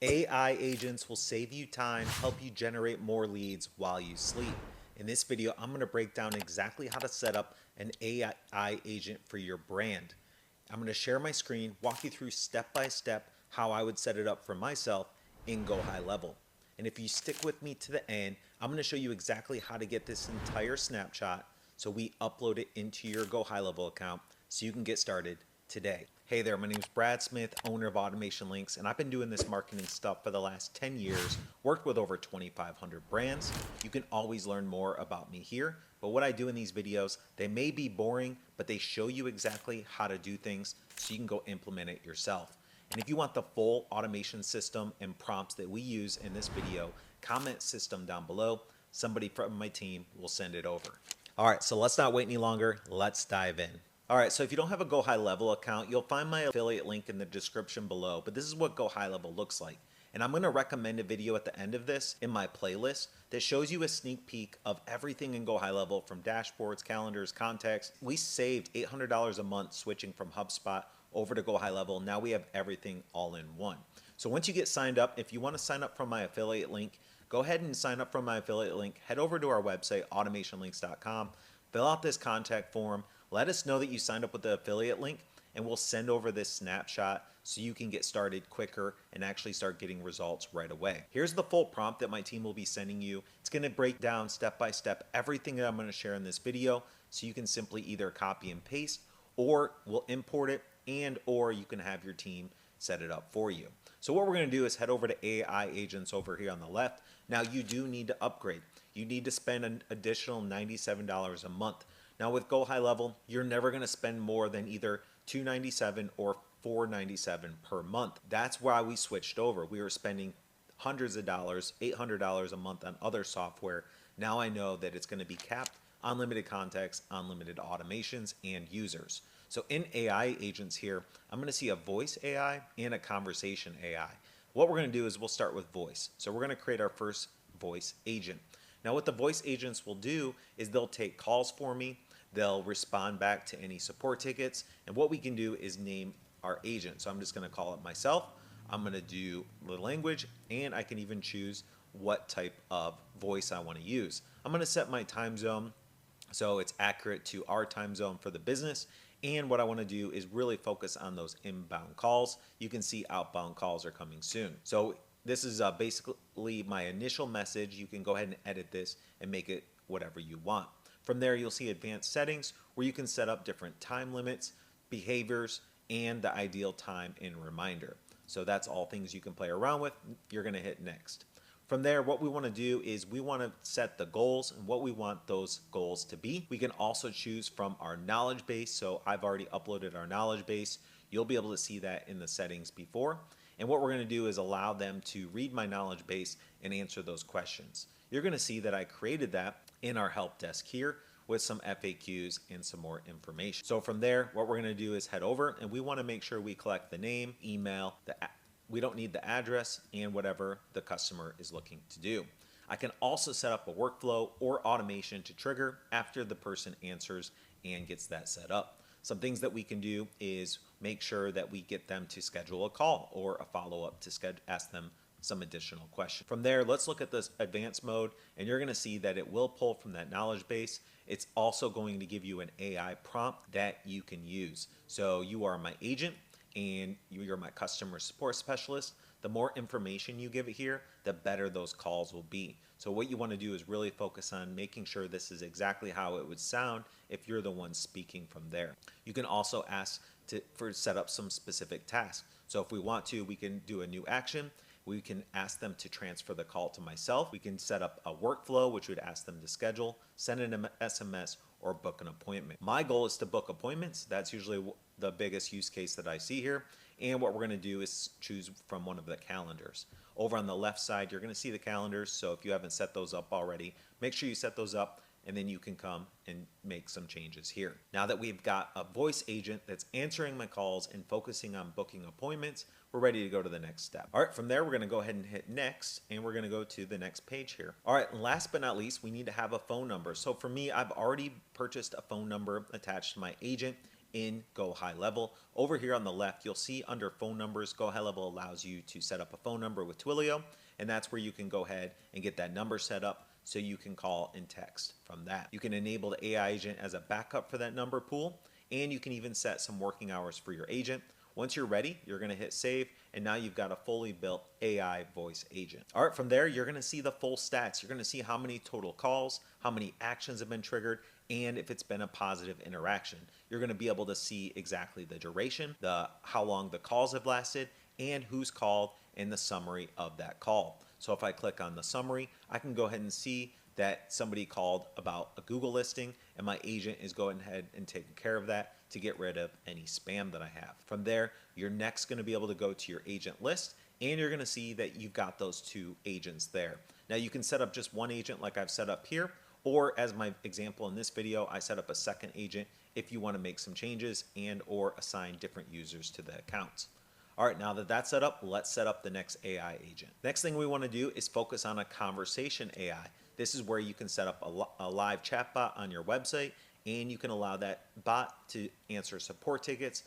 AI agents will save you time, help you generate more leads while you sleep. In this video, I'm going to break down exactly how to set up an AI agent for your brand. I'm going to share my screen, walk you through step by step how I would set it up for myself in GoHighLevel. And if you stick with me to the end, I'm going to show you exactly how to get this entire snapshot so we upload it into your GoHighLevel account so you can get started today. Hey there, my name is Brad Smith, owner of AutomationLinks, and I've been doing this marketing stuff for the last 10 years, worked with over 2,500 brands. You can always learn more about me here, but what I do in these videos, they may be boring, but they show you exactly how to do things so you can go implement it yourself. And if you want the full automation system and prompts that we use in this video, comment system down below. Somebody from my team will send it over. All right, so let's not wait any longer. Let's dive in. All right, so if you don't have a GoHighLevel account, you'll find my affiliate link in the description below, but this is what GoHighLevel looks like. And I'm going to recommend a video at the end of this in my playlist that shows you a sneak peek of everything in GoHighLevel, from dashboards, calendars, contacts. We saved $800 a month switching from HubSpot over to GoHighLevel. Now we have everything all in one. So once you get signed up, if you want to sign up from my affiliate link, go ahead and sign up from my affiliate link. Head over to our website, AutomationLinks.com, fill out this contact form. Let us know that you signed up with the affiliate link, and we'll send over this snapshot so you can get started quicker and actually start getting results right away. Here's the full prompt that my team will be sending you. It's going to break down step by step everything that I'm going to share in this video, so you can simply either copy and paste, or we'll import it, and or you can have your team set it up for you. So what we're going to do is head over to AI agents over here on the left. Now you do need to upgrade. You need to spend an additional $97 a month. Now with GoHighLevel, you're never going to spend more than either $297 or $497 per month. That's why we switched over. We were spending hundreds of dollars, $800 a month on other software. Now I know that it's going to be capped, unlimited contacts, unlimited automations, and users. So in AI agents here, I'm going to see a voice AI and a conversation AI. What we're going to do is we'll start with voice. So we're going to create our first voice agent. Now what the voice agents will do is they'll take calls for me, they'll respond back to any support tickets, and what we can do is name our agent. So I'm just going to call it myself. I'm going to do the language, and I can even choose what type of voice I want to use. I'm going to set my time zone so it's accurate to our time zone for the business. And what I want to do is really focus on those inbound calls. You can see outbound calls are coming soon. So this is basically my initial message. You can go ahead and edit this and make it whatever you want. From there, you'll see advanced settings where you can set up different time limits, behaviors, and the ideal time and reminder. So that's all things you can play around with. You're going to hit next. From there, what we want to do is we want to set the goals and what we want those goals to be. We can also choose from our knowledge base. So I've already uploaded our knowledge base. You'll be able to see that in the settings before. And what we're going to do is allow them to read my knowledge base and answer those questions. You're going to see that I created that in our help desk here with some FAQs and some more information. So from there, what we're going to do is head over, and we want to make sure we collect the name, email, we don't need the address, and whatever the customer is looking to do. I can also set up a workflow or automation to trigger after the person answers and gets that set up. Some things that we can do is make sure that we get them to schedule a call or a follow-up to ask them some additional questions. From there, let's look at this advanced mode, and you're going to see that it will pull from that knowledge base. It's also going to give you an AI prompt that you can use. So you are my agent, and you're my customer support specialist. The more information you give it here, the better those calls will be. So what you want to do is really focus on making sure this is exactly how it would sound if you're the one speaking from there. You can also ask for set up some specific tasks. So if we want to, we can do a new action. We can ask them to transfer the call to myself. We can set up a workflow, which would ask them to schedule, send an SMS, or book an appointment. My goal is to book appointments. That's usually the biggest use case that I see here. And what we're going to do is choose from one of the calendars. Over on the left side, you're going to see the calendars. So if you haven't set those up already, make sure you set those up, and then you can come and make some changes here. Now that we've got a voice agent that's answering my calls and focusing on booking appointments, we're ready to go to the next step. All right, from there, we're going to go ahead and hit next, and we're going to go to the next page here. All right, and last but not least, we need to have a phone number. So for me, I've already purchased a phone number attached to my agent, in GoHighLevel. Over here on the left, you'll see under phone numbers, GoHighLevel allows you to set up a phone number with Twilio, and that's where you can go ahead and get that number set up so you can call and text from that. You can enable the AI agent as a backup for that number pool, and you can even set some working hours for your agent. Once you're ready, you're going to hit save, and now you've got a fully built AI voice agent. All right, from there, you're going to see the full stats. You're going to see how many total calls, how many actions have been triggered, and if it's been a positive interaction. You're going to be able to see exactly the duration, how long the calls have lasted, and who's called, and the summary of that call. So if I click on the summary, I can go ahead and see that somebody called about a Google listing, and my agent is going ahead and taking care of that to get rid of any spam that I have. From there, you're next going to be able to go to your agent list, and you're going to see that you've got those 2 agents there. Now you can set up just 1 agent like I've set up here, or as my example in this video, I set up a 2nd agent if you want to make some changes and or assign different users to the accounts. All right, now that that's set up, let's set up the next AI agent. Next thing we want to do is focus on a conversation AI. This is where you can set up a live chatbot on your website, and you can allow that bot to answer support tickets,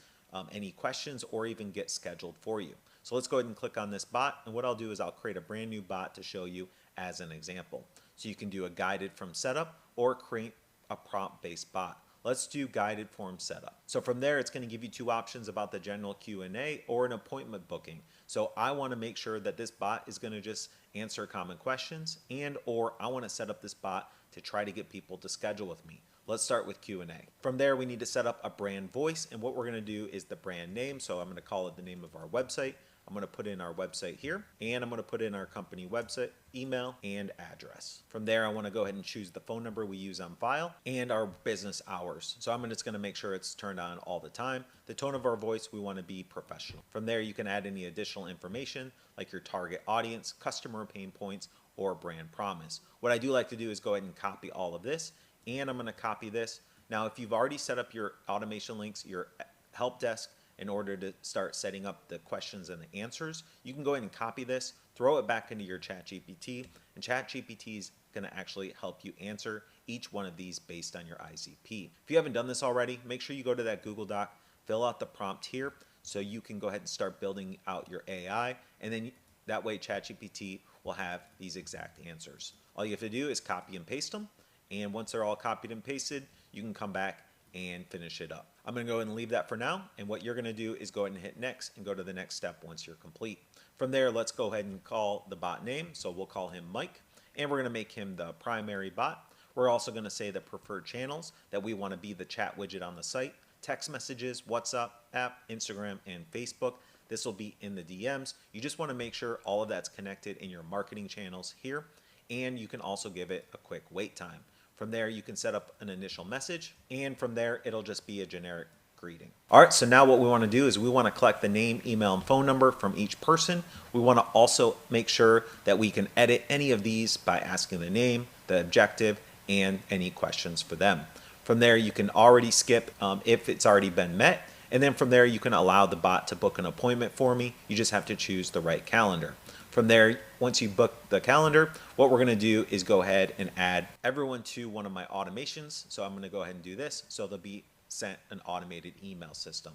any questions, or even get scheduled for you. So let's go ahead and click on this bot, and what I'll do is I'll create a brand new bot to show you as an example. So you can do a guided from setup or create a prompt-based bot. Let's do guided form setup. So from there, it's going to give you 2 options about the general Q&A or an appointment booking. So I want to make sure that this bot is going to just answer common questions, and or I want to set up this bot to try to get people to schedule with me. Let's start with Q&A. From there, we need to set up a brand voice, and what we're going to do is the brand name. So I'm going to call it the name of our website. I'm going to put in our website here, and I'm going to put in our company website, email, and address. From there, I want to go ahead and choose the phone number we use on file and our business hours. So I'm just going to make sure it's turned on all the time. The tone of our voice, we want to be professional. From there, you can add any additional information like your target audience, customer pain points, or brand promise. What I do like to do is go ahead and copy all of this, and I'm going to copy this. Now, if you've already set up your AutomationLinks, your help desk, in order to start setting up the questions and the answers, you can go ahead and copy this, throw it back into your ChatGPT, and ChatGPT is going to actually help you answer each one of these based on your ICP. If you haven't done this already, make sure you go to that Google Doc, fill out the prompt here, so you can go ahead and start building out your AI, and then that way ChatGPT will have these exact answers. All you have to do is copy and paste them, and once they're all copied and pasted, you can come back and finish it up. I'm going to go ahead and leave that for now, and what you're going to do is go ahead and hit next and go to the next step once you're complete. From there, let's go ahead and call the bot name. So we'll call him Mike, and we're going to make him the primary bot. We're also going to say the preferred channels that we want to be the chat widget on the site, text messages, WhatsApp, app, Instagram, and Facebook. This will be in the DMs. You just want to make sure all of that's connected in your marketing channels here, and you can also give it a quick wait time. From there, you can set up an initial message, and from there, it'll just be a generic greeting. All right, so now what we want to do is we want to collect the name, email, and phone number from each person. We want to also make sure that we can edit any of these by asking the name, the objective, and any questions for them. From there, you can already skip if it's already been met, and then from there, you can allow the bot to book an appointment for me. You just have to choose the right calendar. From there, once you book the calendar, what we're going to do is go ahead and add everyone to one of my automations. So I'm going to go ahead and do this. So they'll be sent an automated email system.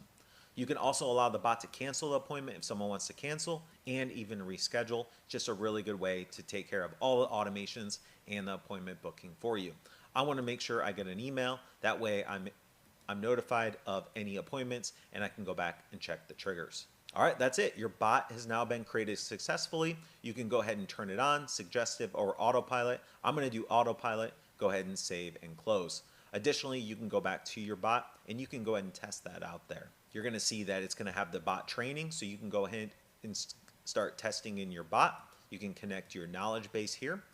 You can also allow the bot to cancel the appointment if someone wants to cancel, and even reschedule. Just a really good way to take care of all the automations and the appointment booking for you. I want to make sure I get an email. That way I'm notified of any appointments, and I can go back and check the triggers. All right, that's it. Your bot has now been created successfully. You can go ahead and turn it on, suggestive or autopilot. I'm going to do autopilot. Go ahead and save and close. Additionally, you can go back to your bot, and you can go ahead and test that out there. You're going to see that it's going to have the bot training, so you can go ahead and start testing in your bot. You can connect your knowledge base here.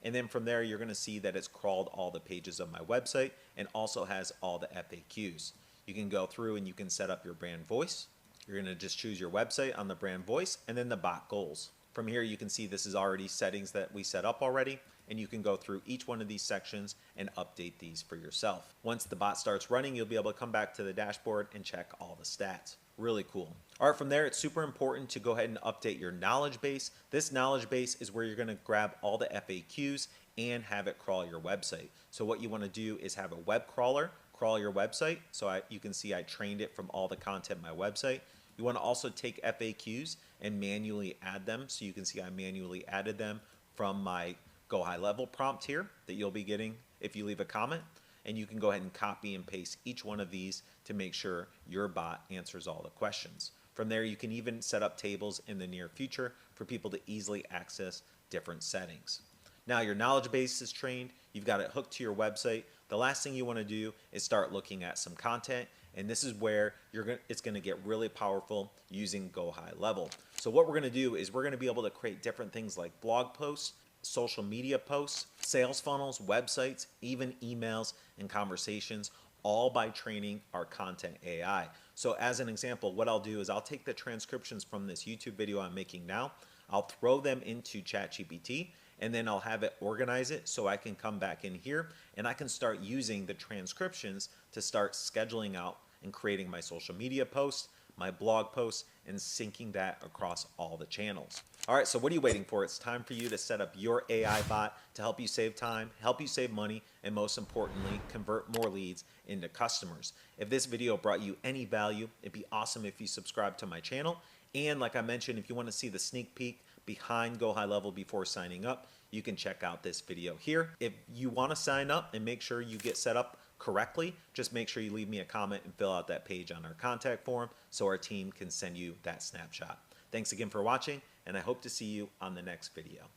And then from there, you're going to see that it's crawled all the pages of my website and also has all the FAQs. You can go through and you can set up your brand voice. You're going to just choose your website on the brand voice and then the bot goals. From here, you can see this is already settings that we set up already, and you can go through each one of these sections and update these for yourself. Once the bot starts running, you'll be able to come back to the dashboard and check all the stats. Really cool. All right, from there, it's super important to go ahead and update your knowledge base. This knowledge base is where you're going to grab all the FAQs and have it crawl your website. So what you want to do is have a web crawler crawl your website. So you can see I trained it from all the content on my website. You want to also take FAQs and manually add them. So you can see I manually added them from my GoHighLevel prompt here that you'll be getting if you leave a comment. And you can go ahead and copy and paste each one of these to make sure your bot answers all the questions. From there, you can even set up tables in the near future for people to easily access different settings. Now your knowledge base is trained, you've got it hooked to your website. The last thing you want to do is start looking at some content, and this is where it's going to get really powerful using GoHighLevel. So what we're going to do is we're going to be able to create different things like blog posts, social media posts, sales funnels, websites, even emails and conversations, all by training our content AI. So as an example, what I'll do is I'll take the transcriptions from this YouTube video I'm making now, I'll throw them into ChatGPT, and then I'll have it organize it so I can come back in here and I can start using the transcriptions to start scheduling out and creating my social media posts, my blog posts, and syncing that across all the channels. All right, so what are you waiting for? It's time for you to set up your AI bot to help you save time, help you save money, and most importantly, convert more leads into customers. If this video brought you any value, it'd be awesome if you subscribe to my channel. And like I mentioned, if you want to see the sneak peek behind GoHighLevel before signing up, you can check out this video here. If you want to sign up and make sure you get set up correctly, just make sure you leave me a comment and fill out that page on our contact form so our team can send you that snapshot. Thanks again for watching, and I hope to see you on the next video.